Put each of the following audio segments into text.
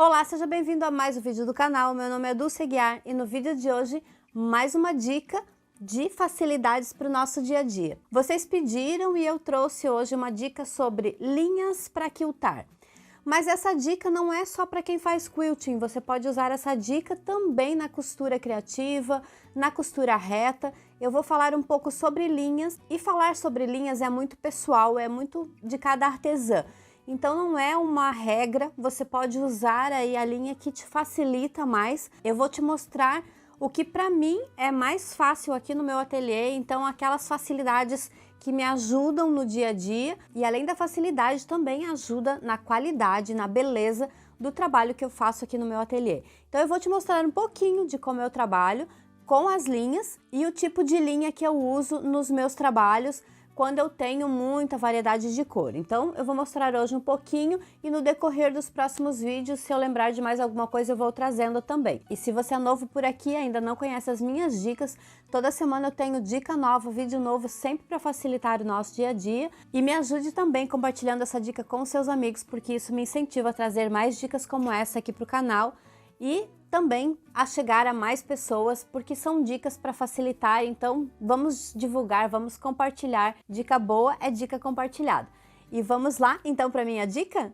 Olá, seja bem-vindo a mais um vídeo do canal. Meu nome é Dulce Aguiar e no vídeo de hoje, mais uma dica de facilidades para o nosso dia a dia. Vocês pediram e eu trouxe hoje uma dica sobre linhas para quiltar. Mas essa dica não é só para quem faz quilting, você pode usar essa dica também na costura criativa, na costura reta. Eu vou falar um pouco sobre linhas e falar sobre linhas é muito pessoal, é muito de cada artesã. Então não é uma regra, você pode usar aí a linha que te facilita mais. Eu vou te mostrar o que para mim é mais fácil aqui no meu ateliê, então aquelas facilidades que me ajudam no dia a dia e além da facilidade também ajuda na qualidade, na beleza do trabalho que eu faço aqui no meu ateliê. Então eu vou te mostrar um pouquinho de como eu trabalho com as linhas e o tipo de linha que eu uso nos meus trabalhos quando eu tenho muita variedade de cor. Então eu vou mostrar hoje um pouquinho e no decorrer dos próximos vídeos, se eu lembrar de mais alguma coisa, eu vou trazendo também. E se você é novo por aqui e ainda não conhece as minhas dicas, toda semana eu tenho dica nova, vídeo novo, sempre para facilitar o nosso dia a dia. E me ajude também compartilhando essa dica com seus amigos, porque isso me incentiva a trazer mais dicas como essa aqui para o canal e também a chegar a mais pessoas, porque são dicas para facilitar, então vamos divulgar, vamos compartilhar. Dica boa é dica compartilhada. E vamos lá então para minha dica?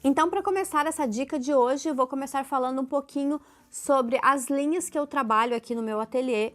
Então, para começar essa dica de hoje, eu vou começar falando um pouquinho sobre as linhas que eu trabalho aqui no meu ateliê.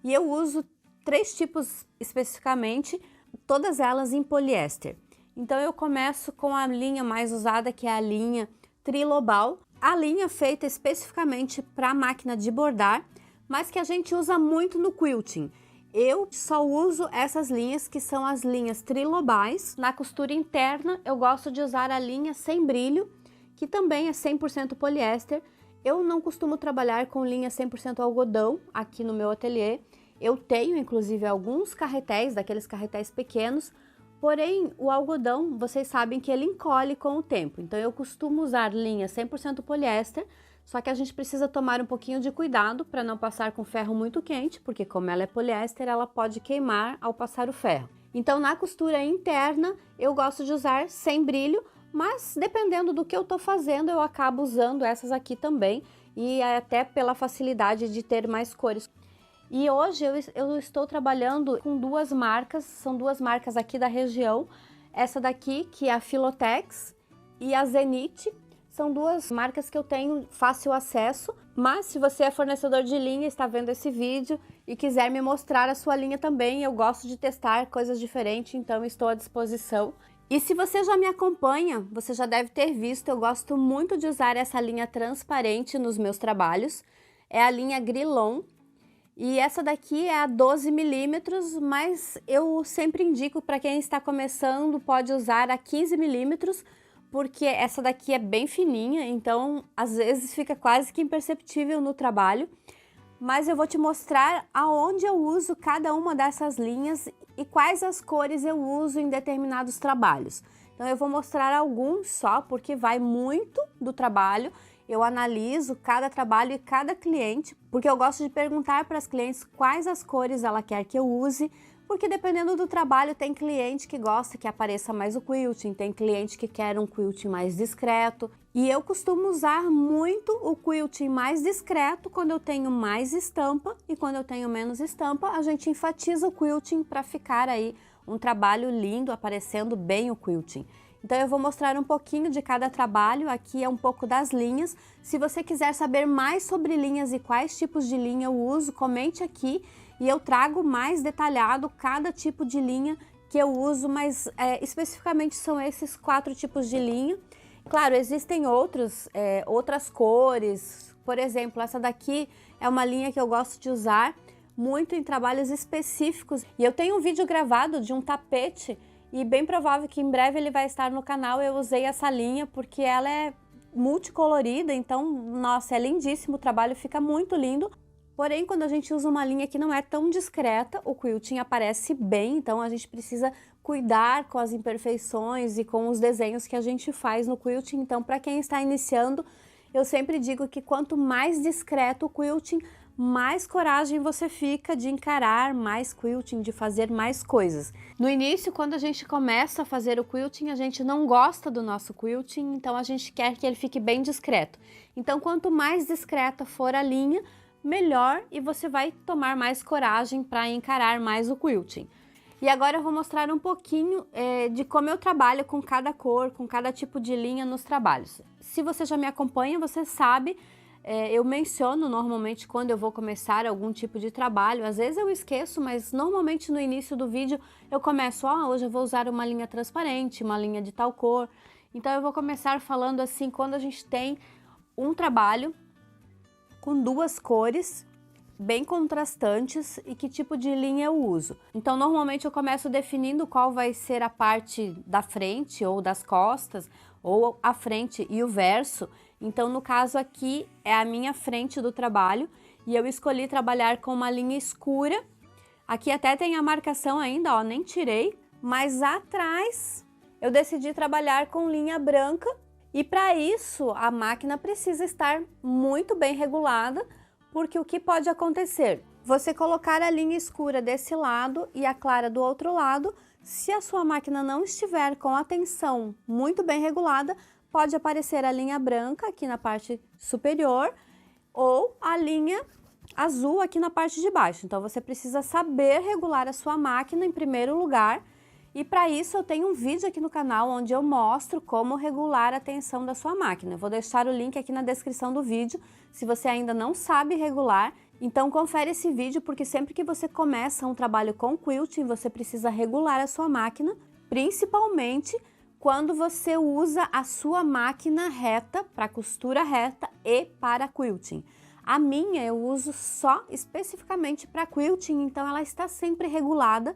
E eu uso 3 tipos especificamente, todas elas em poliéster. Então eu começo com a linha mais usada, que é a linha Trilobal. A linha feita especificamente para a máquina de bordar, mas que a gente usa muito no quilting. Eu só uso essas linhas, que são as linhas trilobais. Na costura interna, eu gosto de usar a linha sem brilho, que também é 100% poliéster. Eu não costumo trabalhar com linha 100% algodão aqui no meu ateliê. Eu tenho, inclusive, alguns carretéis, daqueles carretéis pequenos, porém, o algodão, vocês sabem que ele encolhe com o tempo, então eu costumo usar linha 100% poliéster, só que a gente precisa tomar um pouquinho de cuidado para não passar com ferro muito quente, porque como ela é poliéster, ela pode queimar ao passar o ferro. Então, na costura interna, eu gosto de usar sem brilho, mas dependendo do que eu tô fazendo, eu acabo usando essas aqui também, e até pela facilidade de ter mais cores. E hoje eu estou trabalhando com 2 marcas, são 2 marcas aqui da região. Essa daqui, que é a Filotex, e a Zenith. São 2 marcas que eu tenho fácil acesso, mas se você é fornecedor de linha, está vendo esse vídeo e quiser me mostrar a sua linha também, eu gosto de testar coisas diferentes, então estou à disposição. E se você já me acompanha, você já deve ter visto, eu gosto muito de usar essa linha transparente nos meus trabalhos. É a linha Grilon. E essa daqui é a 12 milímetros, mas eu sempre indico para quem está começando, pode usar a 15 milímetros, porque essa daqui é bem fininha, então às vezes fica quase que imperceptível no trabalho. Mas eu vou te mostrar aonde eu uso cada uma dessas linhas e quais as cores eu uso em determinados trabalhos. Então eu vou mostrar alguns só, porque vai muito do trabalho. Eu analiso cada trabalho e cada cliente, porque eu gosto de perguntar para as clientes quais as cores ela quer que eu use, porque dependendo do trabalho tem cliente que gosta que apareça mais o quilting, tem cliente que quer um quilting mais discreto, e eu costumo usar muito o quilting mais discreto quando eu tenho mais estampa, e quando eu tenho menos estampa a gente enfatiza o quilting para ficar aí um trabalho lindo, aparecendo bem o quilting. Então eu vou mostrar um pouquinho de cada trabalho, aqui é um pouco das linhas. Se você quiser saber mais sobre linhas e quais tipos de linha eu uso, comente aqui e eu trago mais detalhado cada tipo de linha que eu uso, mas especificamente são esses 4 tipos de linha. Claro, existem outras cores, por exemplo, essa daqui é uma linha que eu gosto de usar muito em trabalhos específicos. E eu tenho um vídeo gravado de um tapete e bem provável que em breve ele vai estar no canal. Eu usei essa linha porque ela é multicolorida, então, nossa, é lindíssimo, o trabalho fica muito lindo. Porém, quando a gente usa uma linha que não é tão discreta, o quilting aparece bem, então a gente precisa cuidar com as imperfeições e com os desenhos que a gente faz no quilting. Então, para quem está iniciando, eu sempre digo que quanto mais discreto o quilting, mais coragem você fica de encarar mais quilting, de fazer mais coisas. No início, quando a gente começa a fazer o quilting, a gente não gosta do nosso quilting, então a gente quer que ele fique bem discreto. Então, quanto mais discreta for a linha, melhor, e você vai tomar mais coragem para encarar mais o quilting. E agora eu vou mostrar um pouquinho de como eu trabalho com cada cor, com cada tipo de linha nos trabalhos. Se você já me acompanha, você sabe. Eu menciono normalmente quando eu vou começar algum tipo de trabalho, às vezes eu esqueço, mas normalmente no início do vídeo eu começo, hoje eu vou usar uma linha transparente, uma linha de tal cor. Então eu vou começar falando assim, quando a gente tem um trabalho com duas cores bem contrastantes e que tipo de linha eu uso. Então normalmente eu começo definindo qual vai ser a parte da frente ou das costas, ou a frente e o verso. Então no caso aqui é a minha frente do trabalho e eu escolhi trabalhar com uma linha escura. Aqui até tem a marcação ainda, nem tirei, mas atrás eu decidi trabalhar com linha branca e para isso a máquina precisa estar muito bem regulada, porque o que pode acontecer? Você colocar a linha escura desse lado e a clara do outro lado, se a sua máquina não estiver com a tensão muito bem regulada, pode aparecer a linha branca aqui na parte superior ou a linha azul aqui na parte de baixo. Então você precisa saber regular a sua máquina em primeiro lugar, e para isso eu tenho um vídeo aqui no canal onde eu mostro como regular a tensão da sua máquina. Eu vou deixar o link aqui na descrição do vídeo, se você ainda não sabe regular. Então confere esse vídeo, porque sempre que você começa um trabalho com quilting, você precisa regular a sua máquina, principalmente quando você usa a sua máquina reta, para costura reta e para quilting. A minha eu uso só especificamente para quilting, então ela está sempre regulada.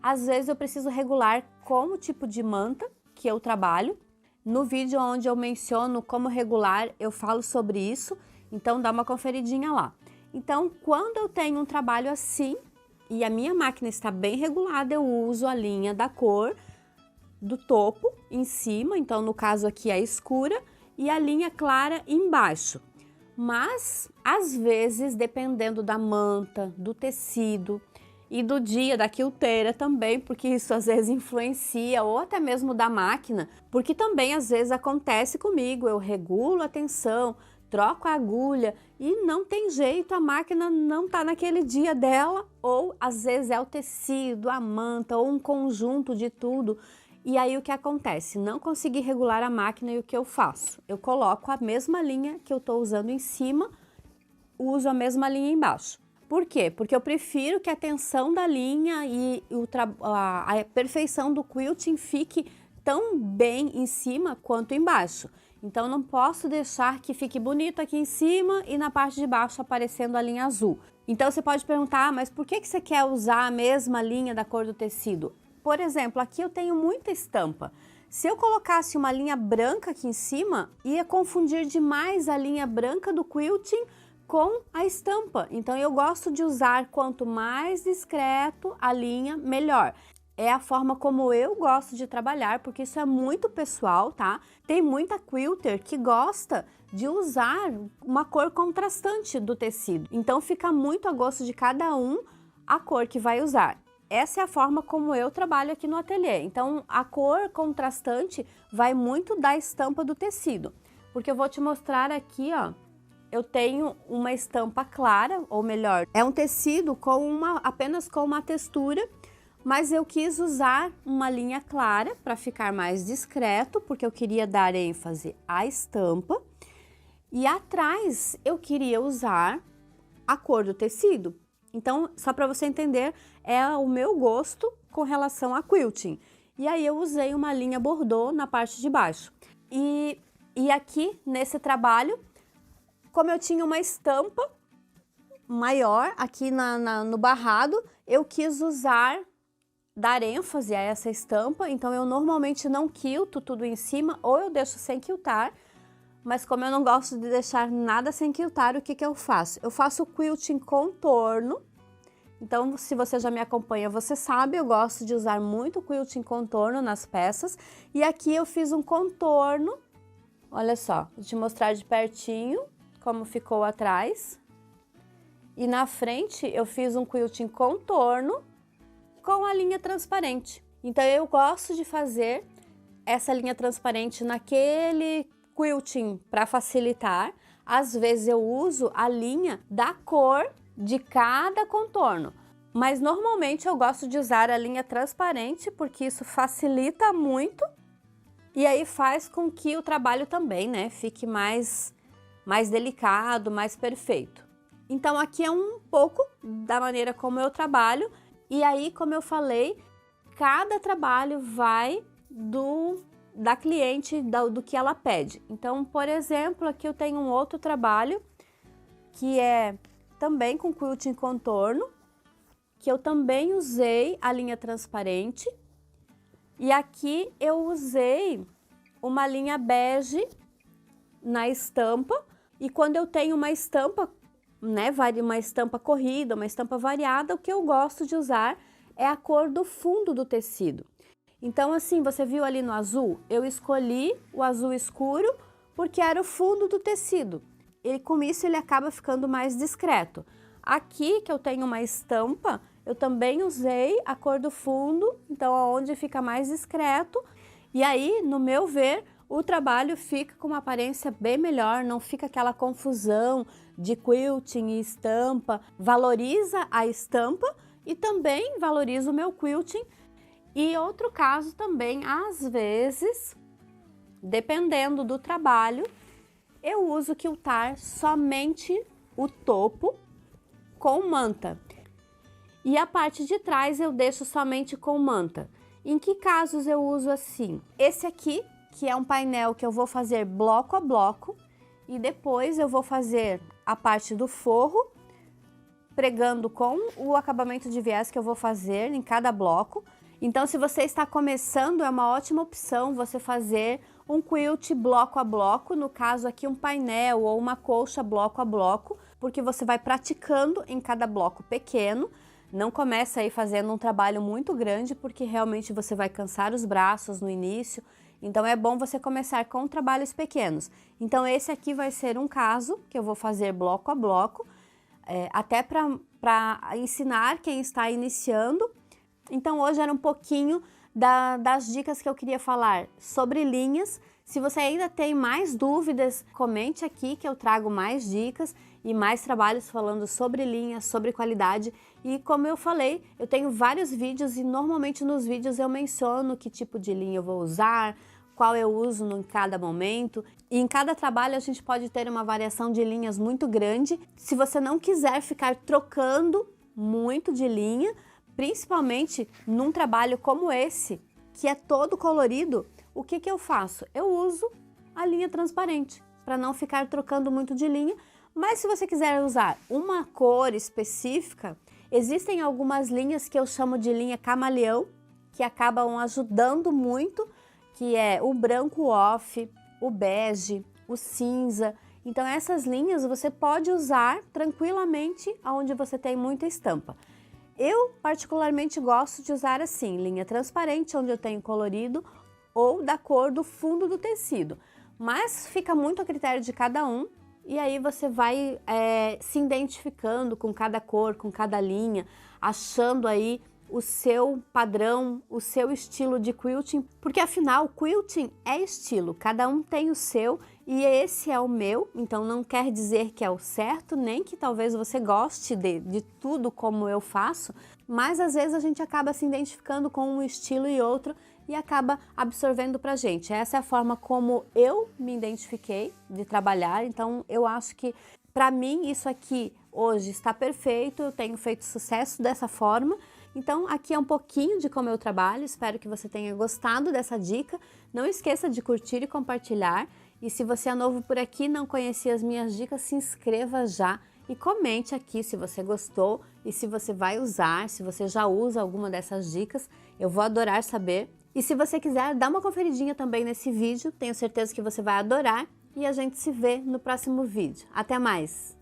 Às vezes eu preciso regular com o tipo de manta que eu trabalho. No vídeo onde eu menciono como regular, eu falo sobre isso, então dá uma conferidinha lá. Então, quando eu tenho um trabalho assim e a minha máquina está bem regulada, eu uso a linha da cor do topo em cima, então no caso aqui é escura, e a linha clara embaixo. Mas, às vezes, dependendo da manta, do tecido e do dia, da quilteira também, porque isso às vezes influencia, ou até mesmo da máquina, porque também às vezes acontece comigo, eu regulo a tensão, troco a agulha e não tem jeito, a máquina não tá naquele dia dela, ou às vezes é o tecido, a manta ou um conjunto de tudo. E aí o que acontece? Não consegui regular a máquina e o que eu faço? Eu coloco a mesma linha que eu estou usando em cima, uso a mesma linha embaixo. Por quê? Porque eu prefiro que a tensão da linha e a perfeição do quilting fique tão bem em cima quanto embaixo. Então não posso deixar que fique bonito aqui em cima e na parte de baixo aparecendo a linha azul. Então você pode perguntar, mas por que você quer usar a mesma linha da cor do tecido? Por exemplo, aqui eu tenho muita estampa. Se eu colocasse uma linha branca aqui em cima, ia confundir demais a linha branca do quilting com a estampa. Então eu gosto de usar quanto mais discreto a linha, melhor. É a forma como eu gosto de trabalhar, porque isso é muito pessoal, tá? Tem muita quilter que gosta de usar uma cor contrastante do tecido. Então fica muito a gosto de cada um a cor que vai usar. Essa é a forma como eu trabalho aqui no ateliê. Então a cor contrastante vai muito da estampa do tecido. Porque eu vou te mostrar aqui, eu tenho uma estampa clara, ou melhor, é um tecido apenas com uma textura, mas eu quis usar uma linha clara para ficar mais discreto, porque eu queria dar ênfase à estampa. E atrás eu queria usar a cor do tecido. Então, só para você entender, é o meu gosto com relação a quilting. E aí eu usei uma linha bordô na parte de baixo. E aqui nesse trabalho, como eu tinha uma estampa maior aqui no barrado, eu quis dar ênfase a essa estampa. Então eu normalmente não quilto tudo em cima, ou eu deixo sem quiltar. Mas como eu não gosto de deixar nada sem quiltar, o que eu faço? Eu faço quilting contorno. Então, se você já me acompanha, você sabe, eu gosto de usar muito quilting contorno nas peças. E aqui eu fiz um contorno, olha só, vou te mostrar de pertinho como ficou atrás. e na frente eu fiz um quilting contorno com a linha transparente. Então eu gosto de fazer essa linha transparente naquele quilting para facilitar. Às vezes eu uso a linha da cor de cada contorno, mas normalmente eu gosto de usar a linha transparente porque isso facilita muito e aí faz com que o trabalho também, né, fique mais delicado, mais perfeito. Então aqui é um pouco da maneira como eu trabalho e aí, como eu falei, cada trabalho vai da cliente, do que ela pede. Então, por exemplo, aqui eu tenho um outro trabalho que é também com quilting contorno, que eu também usei a linha transparente. E aqui eu usei uma linha bege na estampa. E quando eu tenho uma estampa, né, uma estampa corrida, uma estampa variada, o que eu gosto de usar é a cor do fundo do tecido. Então assim, você viu ali no azul? Eu escolhi o azul escuro porque era o fundo do tecido. E com isso ele acaba ficando mais discreto. Aqui que eu tenho uma estampa, eu também usei a cor do fundo, então aonde fica mais discreto. E aí, no meu ver, o trabalho fica com uma aparência bem melhor, não fica aquela confusão de quilting e estampa. Valoriza a estampa e também valoriza o meu quilting. E outro caso também, às vezes, dependendo do trabalho, eu uso quiltar somente o topo com manta. E a parte de trás eu deixo somente com manta. Em que casos eu uso assim? Esse aqui, que é um painel que eu vou fazer bloco a bloco, e depois eu vou fazer a parte do forro, pregando com o acabamento de viés que eu vou fazer em cada bloco. Então, se você está começando, é uma ótima opção você fazer um quilt bloco a bloco, no caso aqui um painel ou uma colcha bloco a bloco, porque você vai praticando em cada bloco pequeno. Não começa aí fazendo um trabalho muito grande, porque realmente você vai cansar os braços no início. Então é bom você começar com trabalhos pequenos. Então esse aqui vai ser um caso que eu vou fazer bloco a bloco, até para ensinar quem está iniciando. Então hoje era um pouquinho das dicas que eu queria falar sobre linhas. Se você ainda tem mais dúvidas, comente aqui que eu trago mais dicas e mais trabalhos falando sobre linhas, sobre qualidade. E como eu falei, eu tenho vários vídeos e normalmente nos vídeos eu menciono que tipo de linha eu vou usar, qual eu uso em cada momento. E em cada trabalho a gente pode ter uma variação de linhas muito grande. Se você não quiser ficar trocando muito de linha, principalmente num trabalho como esse, que é todo colorido, o que eu faço? Eu uso a linha transparente, para não ficar trocando muito de linha. Mas se você quiser usar uma cor específica, existem algumas linhas que eu chamo de linha camaleão, que acabam ajudando muito, que é o branco off, o bege, o cinza. Então essas linhas você pode usar tranquilamente onde você tem muita estampa. Eu particularmente gosto de usar assim, linha transparente, onde eu tenho colorido, ou da cor do fundo do tecido. Mas fica muito a critério de cada um, e aí você vai se identificando com cada cor, com cada linha, achando aí o seu padrão, o seu estilo de quilting, porque afinal quilting é estilo, cada um tem o seu e esse é o meu, então não quer dizer que é o certo, nem que talvez você goste de tudo como eu faço, mas às vezes a gente acaba se identificando com um estilo e outro e acaba absorvendo pra gente. Essa é a forma como eu me identifiquei de trabalhar, então eu acho que pra mim isso aqui hoje está perfeito, eu tenho feito sucesso dessa forma. Então aqui é um pouquinho de como eu trabalho, espero que você tenha gostado dessa dica. Não esqueça de curtir e compartilhar. E se você é novo por aqui e não conhecia as minhas dicas, se inscreva já e comente aqui se você gostou e se você vai usar, se você já usa alguma dessas dicas. Eu vou adorar saber. E se você quiser, dá uma conferidinha também nesse vídeo, tenho certeza que você vai adorar. E a gente se vê no próximo vídeo. Até mais!